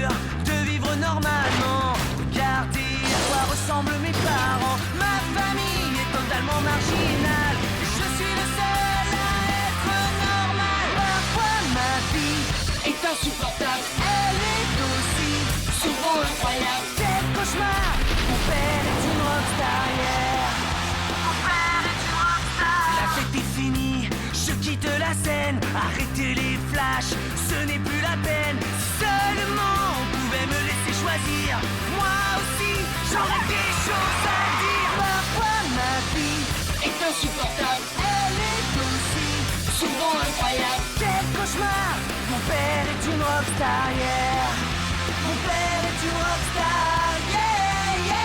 dur de vivre normalement. Regardez à quoi ressemblent mes parents. Ma famille est totalement marginale. Je suis le seul à être normal. Parfois ma vie est insupportable. elle est aussi Souvent incroyable. quel cauchemar. Mon père est une rockstar, yeah. Mon père est une rockstar. La fête est finie, je quitte la scène. Arrêtez les flashs, ce n'est plus la peine. Si seulement on pouvait me laisser choisir, moi aussi j'aurais des choses à dire. Parfois ma vie Est insupportable. elle est aussi Souvent incroyable. quel cauchemar. Mon père est une rockstar, yeah. Mon père est une rockstar, yeah, yeah.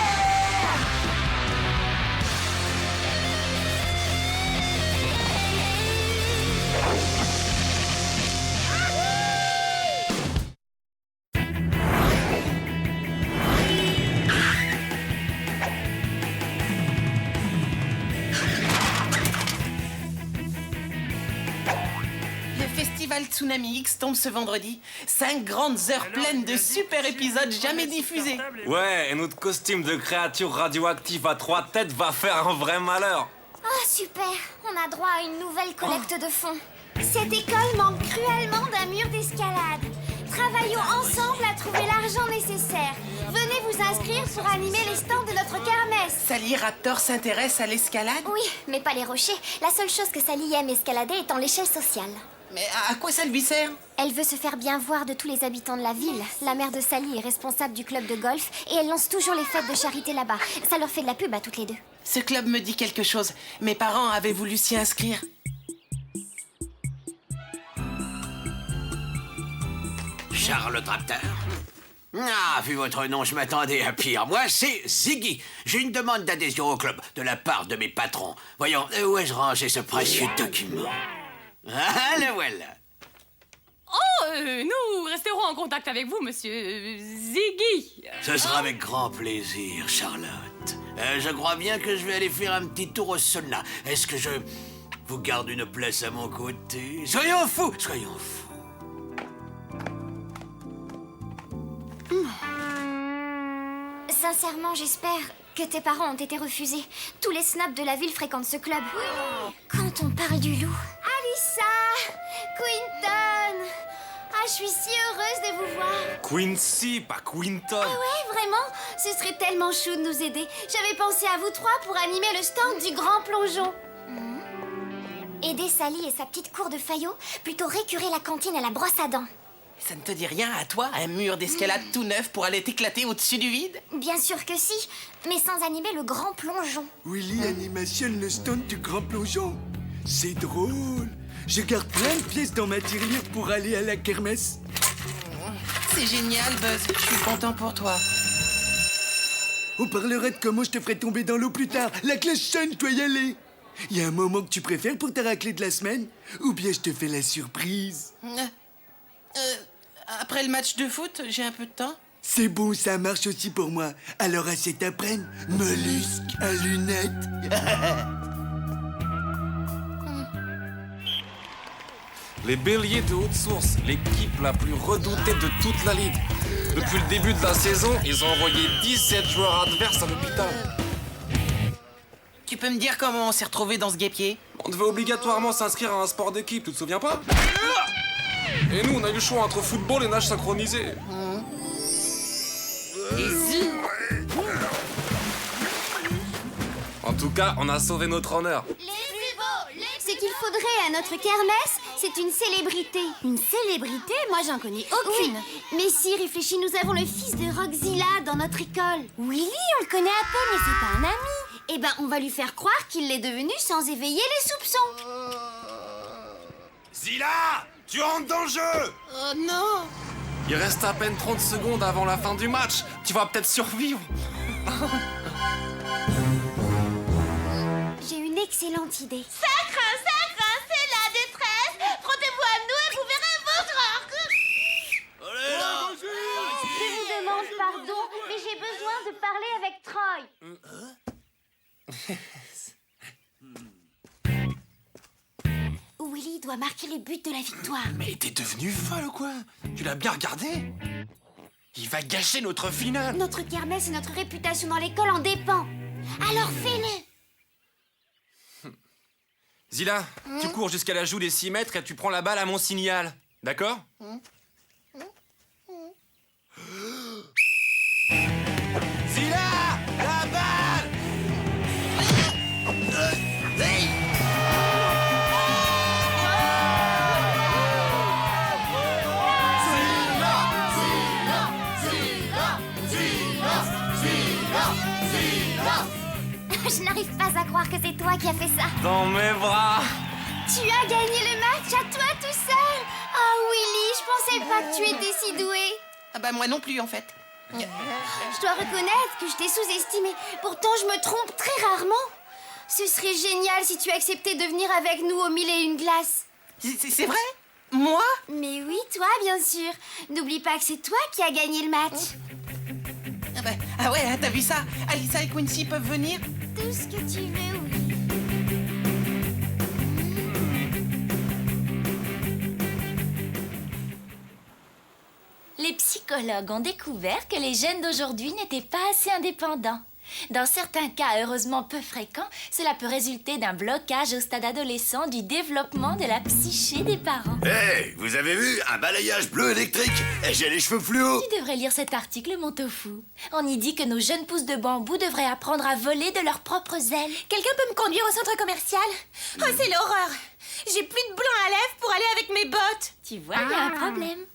Le festival Tsunami X tombe ce vendredi. 5 grandes heures pleines de super épisodes jamais diffusés. Ouais, et notre costume de créature radioactive à 3 têtes va faire un vrai malheur. Ah super, on a droit à une nouvelle collecte de fonds. Cette école manque cruellement d'un mur d'escalade. Travaillons ensemble à trouver l'argent nécessaire. Venez vous inscrire pour animer les stands de notre kermesse. Sally Raptor s'intéresse à l'escalade? Oui, mais pas les rochers. La seule chose que Sally aime escalader étant l'échelle sociale. Mais à quoi ça lui sert? Elle veut se faire bien voir de tous les habitants de la ville. La mère de Sally est responsable du club de golf et elle lance toujours les fêtes de charité là-bas. Ça leur fait de la pub à toutes les deux. Ce club me dit quelque chose. Mes parents avaient voulu s'y inscrire. Charles Tracteur. Ah, vu votre nom, je m'attendais à pire. Moi, c'est Ziggy. J'ai une demande d'adhésion au club de la part de mes patrons. Voyons, où ai-je rangé ce précieux document? Ah, le voilà. Oh, nous resterons en contact avec vous, monsieur Ziggy. Ce sera avec grand plaisir, Charlotte. Je crois bien que je vais aller faire un petit tour au sauna. Est-ce que je vous garde une place à mon côté? Soyons fous, soyons fous. Sincèrement, j'espère que tes parents ont été refusés. Tous les snaps de la ville fréquentent ce club. Quand on parle du loup... Alissa! Quinton! Ah, je suis si heureuse de vous voir. Quincy, pas Quinton. Ah ouais, vraiment? Ce serait tellement chou de nous aider. J'avais pensé à vous trois pour animer le stand du grand plongeon. Aider Sally et sa petite cour de faillots, plutôt récurer la cantine à la brosse à dents. Ça ne te dit rien à toi, un mur d'escalade tout neuf pour aller t'éclater au-dessus du vide? Bien sûr que si, mais sans animer le grand plongeon. Willy animationne le stand du grand plongeon. C'est drôle. Je garde plein de pièces dans ma tirelire pour aller à la kermesse. C'est génial, Buzz. Je suis content pour toi. On parlera de comment je te ferai tomber dans l'eau plus tard. La cloche sonne, toi y aller. Y a un moment que tu préfères pour ta raclée de la semaine? Ou bien je te fais la surprise? Après le match de foot, j'ai un peu de temps. C'est bon, ça marche aussi pour moi. Alors à cet après-midi, mollusque à lunettes. Les Béliers de haute source, l'équipe la plus redoutée de toute la ligue. Depuis le début de la saison, ils ont envoyé 17 joueurs adverses à l'hôpital. Tu peux me dire comment on s'est retrouvés dans ce guêpier? On devait obligatoirement s'inscrire à un sport d'équipe, tu te souviens pas? Et nous, on a eu le choix entre football et nage synchronisé. En tout cas, on a sauvé notre honneur. Ce qu'il faudrait à notre kermesse, c'est une célébrité. Une célébrité? Moi, j'en connais aucune. Oui, mais si, réfléchis, nous avons le fils de Rockzilla dans notre école. Willy, on le connaît à peine, mais c'est pas un ami. Eh ben, on va lui faire croire qu'il l'est devenu sans éveiller les soupçons. Zilla, tu rentres dans le jeu. Oh non! Il reste à peine 30 secondes avant la fin du match. Tu vas peut-être survivre. J'ai une excellente idée. Ça craint, c'est la détresse. Frottez-vous à nous et vous verrez votre orgue. Allez là. Je vous demande pardon, mais j'ai besoin de parler avec Troy. Willy doit marquer le but de la victoire. Mais t'es devenue folle ou quoi? Tu l'as bien regardé? Il va gâcher notre finale. Notre kermesse et notre réputation dans l'école en dépend. Alors fais-le. Zilla, tu cours jusqu'à la joue des 6 mètres et tu prends la balle à mon signal. D'accord? Zilla, la balle! Je n'arrive pas à croire que c'est toi qui as fait ça. Dans mes bras. Tu as gagné le match à toi tout seul. Oh Willy, je pensais pas que tu étais si doué. Ah bah moi non plus en fait. Je dois reconnaître que je t'ai sous-estimé. Pourtant, je me trompe très rarement. Ce serait génial si tu acceptais de venir avec nous au 1001 glaces. C'est vrai? Moi? Mais oui, toi, bien sûr. N'oublie pas que c'est toi qui as gagné le match. Ah ouais, t'as vu ça? Alissa et Quincy peuvent venir? Tout ce que tu veux, oui. Les psychologues ont découvert que les jeunes d'aujourd'hui n'étaient pas assez indépendants. Dans certains cas, heureusement peu fréquents, cela peut résulter d'un blocage au stade adolescent du développement de la psyché des parents. Hé, vous avez vu un balayage bleu électrique? Et j'ai les cheveux fluo. Tu devrais lire cet article, mon tofu. On y dit que nos jeunes pousses de bambou devraient apprendre à voler de leurs propres ailes. Quelqu'un peut me conduire au centre commercial? Oh, c'est l'horreur! J'ai plus de blanc à lèvres pour aller avec mes bottes. Tu vois, il y a un problème.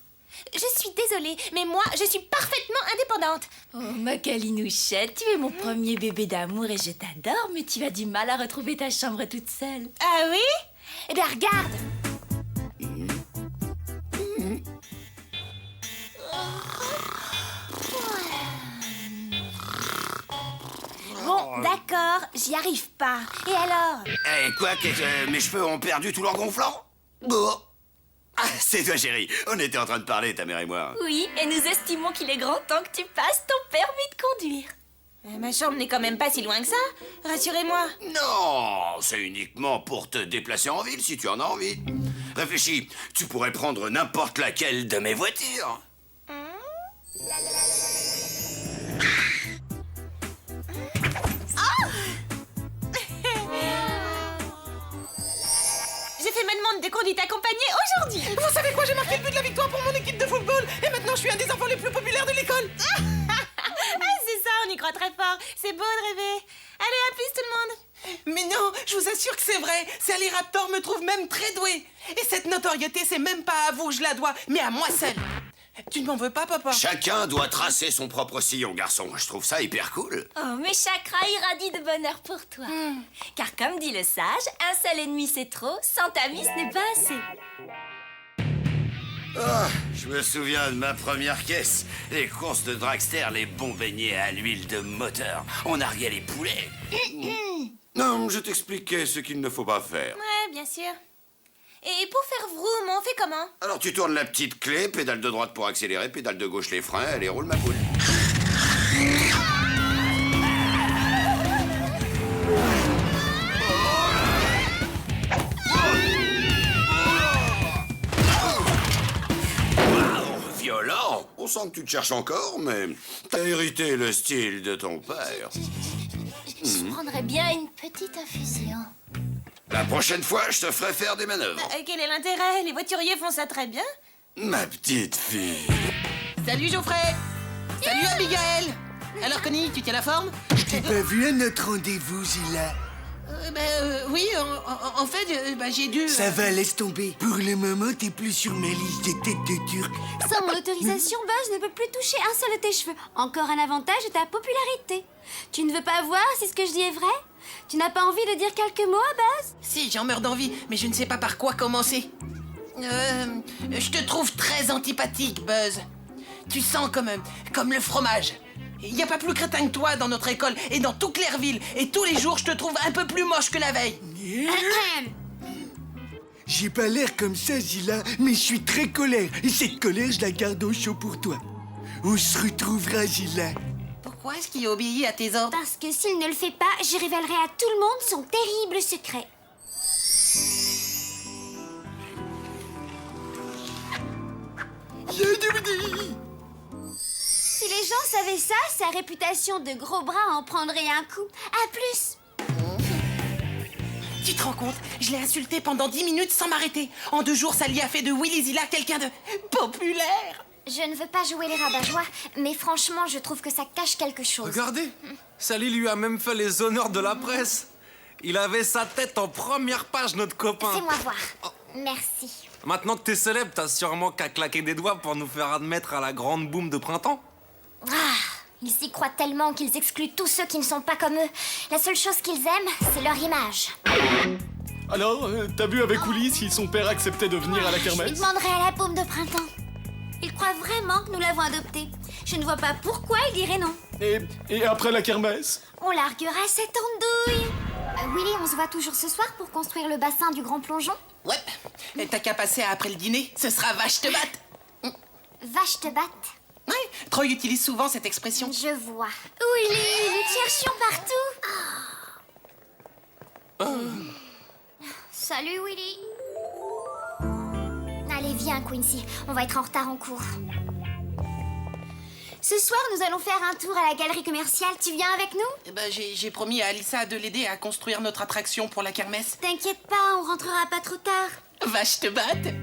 Je suis désolée, mais moi, je suis parfaitement indépendante. Oh, ma calinouchette, tu es mon premier bébé d'amour et je t'adore, mais tu as du mal à retrouver ta chambre toute seule. Ah oui? Eh bien, regarde. Bon, d'accord, j'y arrive pas. Et alors? Eh, quoi, mes cheveux ont perdu tout leur gonflant? Bon. Ah, c'est toi, chérie. On était en train de parler, ta mère et moi. Oui, et nous estimons qu'il est grand temps que tu passes ton permis de conduire. Ma chambre n'est quand même pas si loin que ça. Rassurez-moi. Non, c'est uniquement pour te déplacer en ville si tu en as envie. Réfléchis, tu pourrais prendre n'importe laquelle de mes voitures. J'ai fait ma demande de conduite accompagnée aujourd'hui. Vous savez quoi? J'ai marqué le but de la victoire pour mon équipe de football. Et maintenant, je suis un des enfants les plus populaires de l'école. Ah, c'est ça, on y croit très fort. C'est beau de rêver. Allez, à plus tout le monde. Mais non, je vous assure que c'est vrai. Sally Raptor me trouve même très douée. Et cette notoriété, c'est même pas à vous, je la dois, mais à moi seule. Tu ne m'en veux pas, papa? Chacun doit tracer son propre sillon, garçon. Je trouve ça hyper cool. Oh, mes chakras irradient de bonheur pour toi. Car comme dit le sage, un seul ennemi c'est trop, sans amis ce n'est pas assez. Ah, je me souviens de ma première caisse. Les courses de dragster, les bons beignets à l'huile de moteur. On narguait les poulets. Non, je t'expliquais ce qu'il ne faut pas faire. Ouais, bien sûr. Et pour faire vroom, on fait comment? Alors tu tournes la petite clé, pédale de droite pour accélérer, pédale de gauche les freins, allez, roule ma poule. Violent. On sent que tu te cherches encore, mais t'as hérité le style de ton père. Je prendrais bien une petite infusion. La prochaine fois, je te ferai faire des manœuvres. Quel est l'intérêt? Les voituriers font ça très bien. Ma petite fille. Salut, Geoffrey. Salut, Abigail. Alors, Connie, tu tiens la forme? Je t'ai pas vu à notre rendez-vous, Zilla. Oui, en fait, j'ai dû... Ça va, laisse tomber. Pour le moment, t'es plus sur ma liste de têtes de turc. Sans mon autorisation, Buzz ne peut plus toucher un seul de tes cheveux. Encore un avantage de ta popularité. Tu ne veux pas voir si ce que je dis est vrai? Tu n'as pas envie de dire quelques mots à Buzz? Si, j'en meurs d'envie, mais je ne sais pas par quoi commencer. Je te trouve très antipathique, Buzz. Tu sens comme le fromage. Il n'y a pas plus crétin que toi dans notre école et dans toute Clairville. Et tous les jours, je te trouve un peu plus moche que la veille. J'ai pas l'air comme ça, Zilla, mais je suis très colère. Et cette colère, je la garde au chaud pour toi. On se retrouvera, Zilla. Pourquoi est-ce qu'il obéit à tes ordres? Parce que s'il ne le fait pas, je révélerai à tout le monde son terrible secret. gens savaient ça, sa réputation de gros bras en prendrait un coup. À plus. Tu te rends compte? Je l'ai insulté pendant 10 minutes sans m'arrêter. En 2 jours, ça lui a fait de Willy Zilla quelqu'un de populaire. Je ne veux pas jouer les rabat-joie, mais franchement, je trouve que ça cache quelque chose. Regardez, Sally lui a même fait les honneurs de la presse. Il avait sa tête en première page, notre copain. Fais-moi voir. Merci. Maintenant que t'es célèbre, t'as sûrement qu'à claquer des doigts pour nous faire admettre à la grande boum de printemps. Ah, ils s'y croient tellement qu'ils excluent tous ceux qui ne sont pas comme eux. La seule chose qu'ils aiment, c'est leur image. Alors, t'as vu avec Willy si son père acceptait de venir à la Je kermesse? lui demanderai à la paume de printemps. Il croit vraiment que nous l'avons adopté. Je ne vois pas pourquoi il dirait non. Et après la kermesse? On larguera cette andouille. Willy, on se voit toujours ce soir pour construire le bassin du grand plongeon? Ouais, et t'as qu'à passer après le dîner, ce sera vache te batte. Vache te batte? Ouais, Troy utilise souvent cette expression. Je vois. Willy, nous te cherchions partout. Salut Willy. Allez, viens Quincy, on va être en retard en cours. Ce soir, nous allons faire un tour à la galerie commerciale. Tu viens avec nous? Eh ben, j'ai promis à Alissa de l'aider à construire notre attraction pour la kermesse. T'inquiète pas, on rentrera pas trop tard. Vache te batte.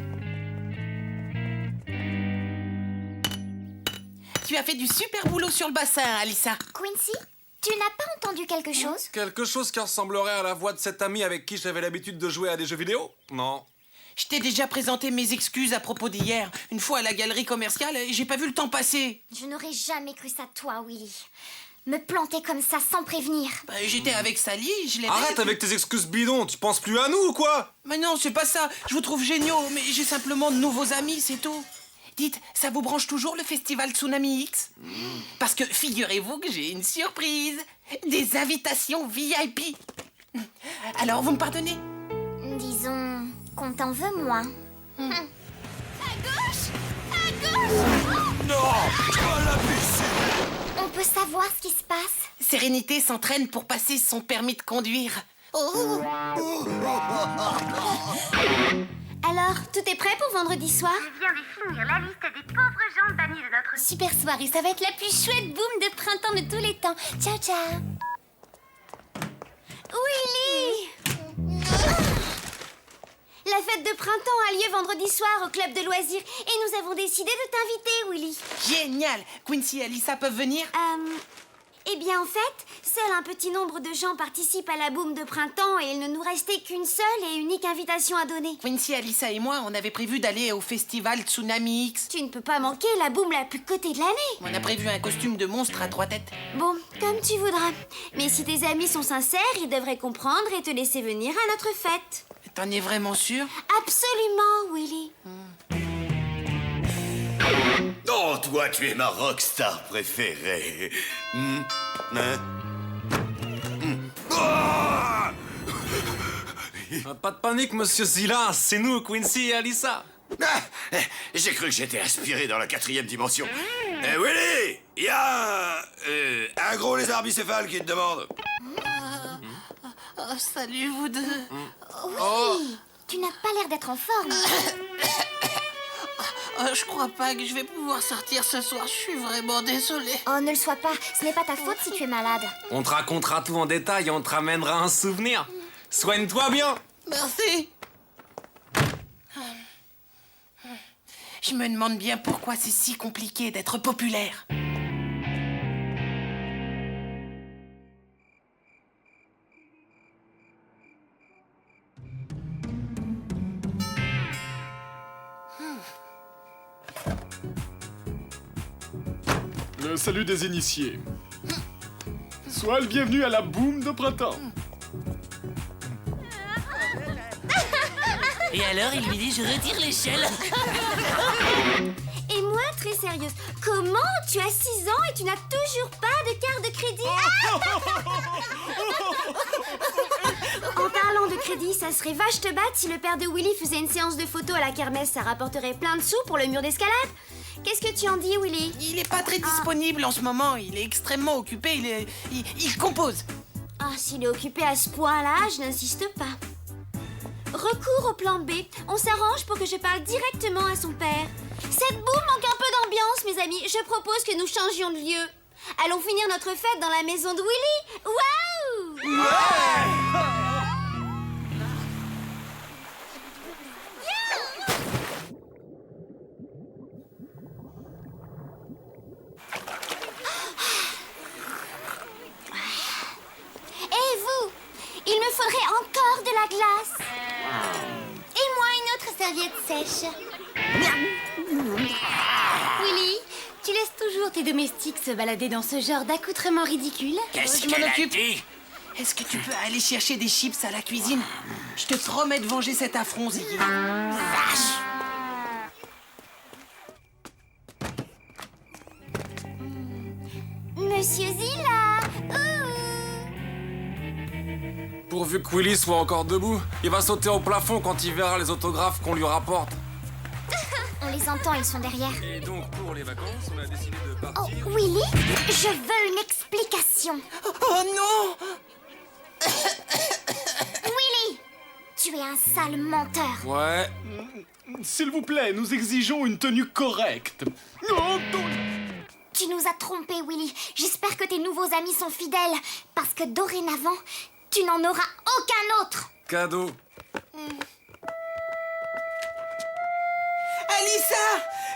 Tu as fait du super boulot sur le bassin, Alissa. Quincy, tu n'as pas entendu quelque chose? Quelque chose qui ressemblerait à la voix de cet ami avec qui j'avais l'habitude de jouer à des jeux vidéo? Non. Je t'ai déjà présenté mes excuses à propos d'hier. Une fois à la galerie commerciale, j'ai pas vu le temps passer. Je n'aurais jamais cru ça de toi, Willy. Me planter comme ça sans prévenir. Bah, j'étais avec Sally, je l'ai... Arrête avec tes excuses bidons, tu penses plus à nous ou quoi? Mais non, c'est pas ça. Je vous trouve géniaux, mais j'ai simplement de nouveaux amis, c'est tout. Dites, ça vous branche toujours le festival Tsunami X? Parce que figurez-vous que j'ai une surprise. Des invitations VIP. Alors, vous me pardonnez? Disons qu'on t'en veut moins. À gauche! À gauche! Non! Oh, la puce! On peut savoir ce qui se passe? Sérénité s'entraîne pour passer son permis de conduire. Oh. Alors, tout est prêt pour vendredi soir? Je viens de finir la liste des pauvres gens bannis de notre... Super soirée, ça va être la plus chouette boum de printemps de tous les temps. Ciao, ciao. Willy! La fête de printemps a lieu vendredi soir au club de loisirs et nous avons décidé de t'inviter, Willy. Génial! Quincy et Alissa peuvent venir? Eh bien, en fait, seul un petit nombre de gens participent à la boum de printemps et il ne nous restait qu'une seule et unique invitation à donner. Quincy, Alissa et moi, on avait prévu d'aller au festival Tsunami X. Tu ne peux pas manquer la boum la plus cotée de l'année. On a prévu un costume de monstre à 3 têtes. Bon, comme tu voudras. Mais si tes amis sont sincères, ils devraient comprendre et te laisser venir à notre fête. T'en es vraiment sûr? Absolument, Willy. Oh, toi, tu es ma rockstar préférée. Pas de panique, monsieur Zilla, c'est nous, Quincy et Alissa. J'ai cru que j'étais aspiré dans la 4e dimension. Willy, il y a un gros lézard bicéphale qui te demande. Oh, salut, vous deux. Oui, tu n'as pas l'air d'être en forme. Je crois pas que je vais pouvoir sortir ce soir. Je suis vraiment désolée. Oh, ne le sois pas. Ce n'est pas ta faute si tu es malade. On te racontera tout en détail et on te ramènera un souvenir. Soigne-toi bien. Merci. Je me demande bien pourquoi c'est si compliqué d'être populaire. Le salut des initiés. Sois le bienvenu à la boum de printemps. Et alors, il lui dit, je retire l'échelle. Et moi, très sérieuse, comment tu as 6 ans et tu n'as toujours pas de carte de crédit? En parlant de crédit, ça serait vache te batte si le père de Willy faisait une séance de photos à la kermesse. Ça rapporterait plein de sous pour le mur d'escalade. Qu'est-ce que tu en dis, Willy? Il est pas très disponible en ce moment. Il est extrêmement occupé. Il compose. Ah, s'il est occupé à ce point-là, je n'insiste pas. Recours au plan B. On s'arrange pour que je parle directement à son père. Cette boum manque un peu d'ambiance, mais amis, je propose que nous changions de lieu. Allons finir notre fête dans la maison de Willy. Waouh! Et vous? Il me faudrait encore de la glace. Et moi, une autre serviette sèche. Willy, tu laisses toujours tes domestiques se balader dans ce genre d'accoutrement ridicule? Qu'est-ce Je m'en qu'elle a occupe. dit? Est-ce que tu peux aller chercher des chips à la cuisine? Je te promets de venger cet affront, Ziggy. Vache! Monsieur Zilla! Pourvu que Willy soit encore debout, il va sauter au plafond quand il verra les autographes qu'on lui rapporte. On les entend, ils sont derrière. Et donc, pour les vacances, on a décidé de Oh, partir... Willy, je veux une explication. Oh non! Willy, tu es un sale menteur. Ouais. S'il vous plaît, nous exigeons une tenue correcte. Oh, Tu nous as trompés, Willy. J'espère que tes nouveaux amis sont fidèles, parce que dorénavant, tu n'en auras aucun autre. Cadeau. Alissa!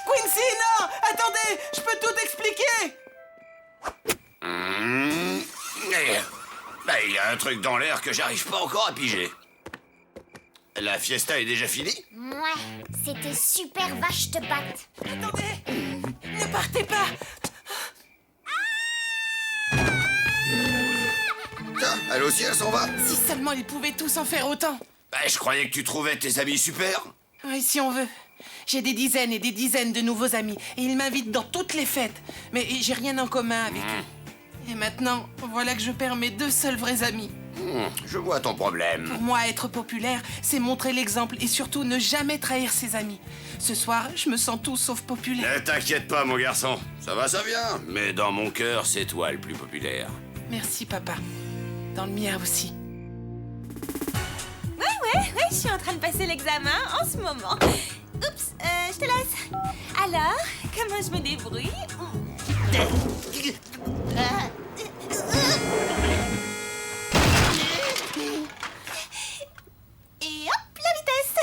Quincy, non! Attendez! Je peux tout expliquer! Il y a un truc dans l'air que j'arrive pas encore à piger. La fiesta est déjà finie? Ouais, c'était super vache te batte. Attendez! Ne partez pas! Tiens, elle aussi, elle s'en va. Si seulement ils pouvaient tous en faire autant! Je croyais que tu trouvais tes amis super. Oui, si on veut. J'ai des dizaines et des dizaines de nouveaux amis, et ils m'invitent dans toutes les fêtes. Mais j'ai rien en commun avec eux. Et maintenant, voilà que je perds mes deux seuls vrais amis. Je vois ton problème. Pour moi, être populaire, c'est montrer l'exemple et surtout ne jamais trahir ses amis. Ce soir, je me sens tout sauf populaire. Ne t'inquiète pas, mon garçon. Ça va, ça vient. Mais dans mon cœur, c'est toi le plus populaire. Merci, papa. Dans le mien aussi. Ouais, je suis en train de passer l'examen en ce moment. Oups, je te laisse. Alors, comment je me débrouille? Et hop, la vitesse.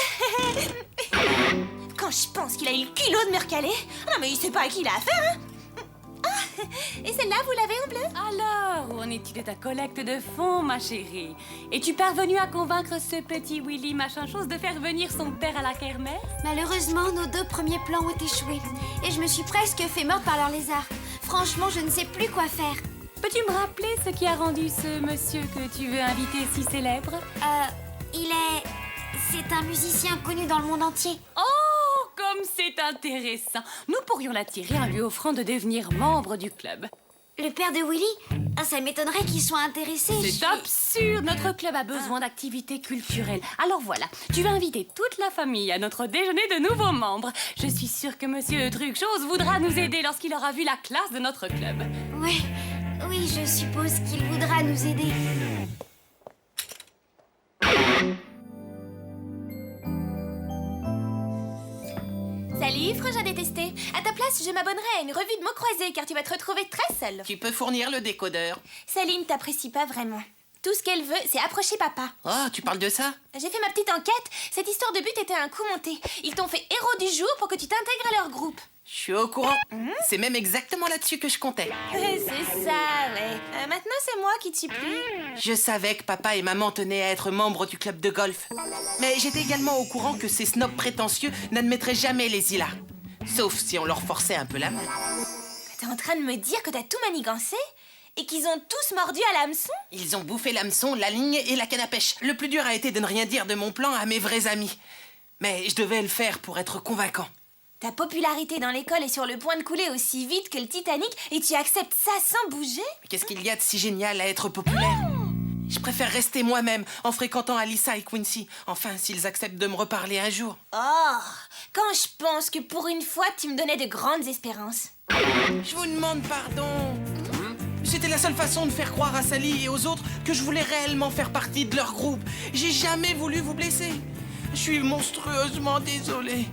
Quand je pense qu'il a eu le culot de me recaler. Non mais il sait pas à qui il a affaire, hein. Ah, et celle-là, vous l'avez en bleu? Alors, où en est-il de ta collecte de fonds, ma chérie? Es-tu parvenue à convaincre ce petit Willy machin chose de faire venir son père à la kermesse? Malheureusement, nos deux premiers plans ont échoué. Et je me suis presque fait mordre par leur lézard. Franchement, je ne sais plus quoi faire. Peux-tu me rappeler ce qui a rendu ce monsieur que tu veux inviter si célèbre? C'est un musicien connu dans le monde entier. Oh, comme c'est intéressant! Nous pourrions l'attirer en lui offrant de devenir membre du club. Le père de Willy? Ça m'étonnerait qu'il soit intéressé. C'est absurde! Notre club a besoin d'activités culturelles. Alors voilà, tu vas inviter toute la famille à notre déjeuner de nouveaux membres. Je suis sûre que monsieur Truc-Chose voudra nous aider lorsqu'il aura vu la classe de notre club. Oui, je suppose qu'il voudra nous aider. Salut, frangin détesté. À ta place, je m'abonnerai à une revue de mots croisés car tu vas te retrouver très seule. Tu peux fournir le décodeur. Céline t'apprécie pas vraiment. Tout ce qu'elle veut, c'est approcher papa. Oh, tu parles de ça? J'ai fait ma petite enquête. Cette histoire de but était un coup monté. Ils t'ont fait héros du jour pour que tu t'intègres à leur groupe. Je suis au courant. C'est même exactement là-dessus que je comptais. C'est ça, ouais. Maintenant, c'est moi qui t'y plie. Je savais que papa et maman tenaient à être membres du club de golf. Mais j'étais également au courant que ces snobs prétentieux n'admettraient jamais les Ilas. Sauf si on leur forçait un peu la main. T'es en train de me dire que t'as tout manigancé? Et qu'ils ont tous mordu à l'hameçon? Ils ont bouffé l'hameçon, la ligne et la canne à pêche. Le plus dur a été de ne rien dire de mon plan à mes vrais amis. Mais je devais le faire pour être convaincant. Ta popularité dans l'école est sur le point de couler aussi vite que le Titanic et tu acceptes ça sans bouger? Mais qu'est-ce qu'il y a de si génial à être populaire? Je préfère rester moi-même en fréquentant Alissa et Quincy. Enfin, s'ils acceptent de me reparler un jour. Oh, quand je pense que pour une fois, tu me donnais de grandes espérances. Je vous demande pardon. C'était la seule façon de faire croire à Sally et aux autres que je voulais réellement faire partie de leur groupe. J'ai jamais voulu vous blesser. Je suis monstrueusement désolé.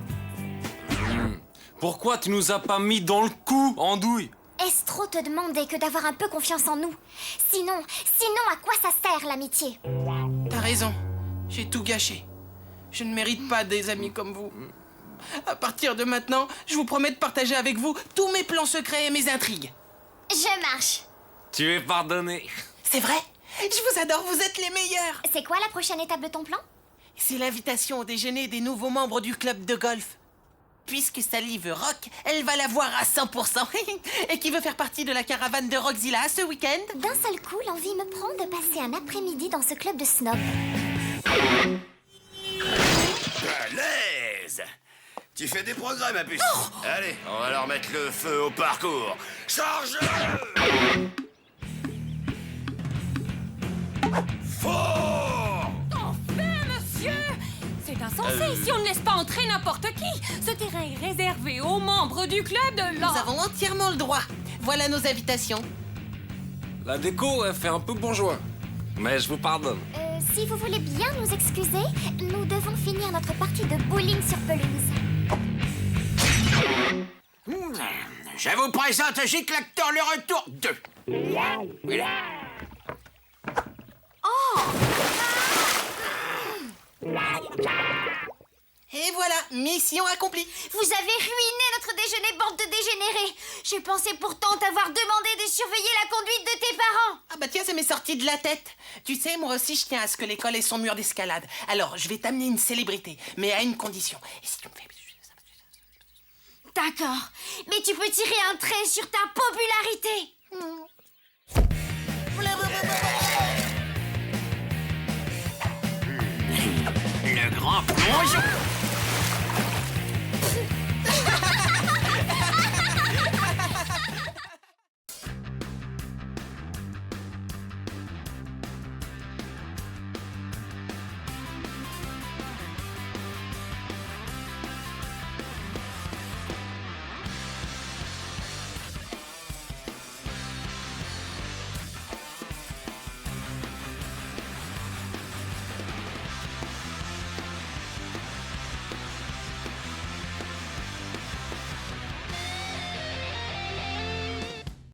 Pourquoi tu nous as pas mis dans le coup, Andouille? Est-ce trop te demander que d'avoir un peu confiance en nous? Sinon, à quoi ça sert l'amitié? T'as raison, j'ai tout gâché. Je ne mérite pas des amis comme vous. À partir de maintenant, je vous promets de partager avec vous tous mes plans secrets et mes intrigues. Je marche. Tu es pardonné. C'est vrai? Je vous adore, vous êtes les meilleurs. C'est quoi la prochaine étape de ton plan? C'est l'invitation au déjeuner des nouveaux membres du club de golf. Puisque Sally veut rock, elle va la voir à 100%. Et qui veut faire partie de la caravane de Rockzilla ce week-end? D'un seul coup, l'envie me prend de passer un après-midi dans ce club de snob. Balèze! Tu fais des progrès, ma puce. Allez, on va leur mettre le feu au parcours. Charge-le! Fort! Enfin, monsieur! C'est insensé si on ne laisse pas entrer n'importe qui. Ce terrain est réservé aux membres du club de Nous avons entièrement le droit. Voilà nos invitations. La déco, elle fait un peu bourgeois. Mais je vous pardonne. Si vous voulez bien nous excuser, nous devons finir notre partie de bowling sur pelouse. Je vous présente Gic l'acteur le retour 2. Et voilà, mission accomplie. Vous avez ruiné notre déjeuner, bande de dégénérés. J'ai pensé pourtant t'avoir demandé de surveiller la conduite de tes parents. Ah bah tiens, ça m'est sorti de la tête. Tu sais, moi aussi, je tiens à ce que l'école ait son mur d'escalade. Alors, je vais t'amener une célébrité, mais à une condition. Et si tu me fais... D'accord, mais tu peux tirer un trait sur ta popularité. Le grand plongeon.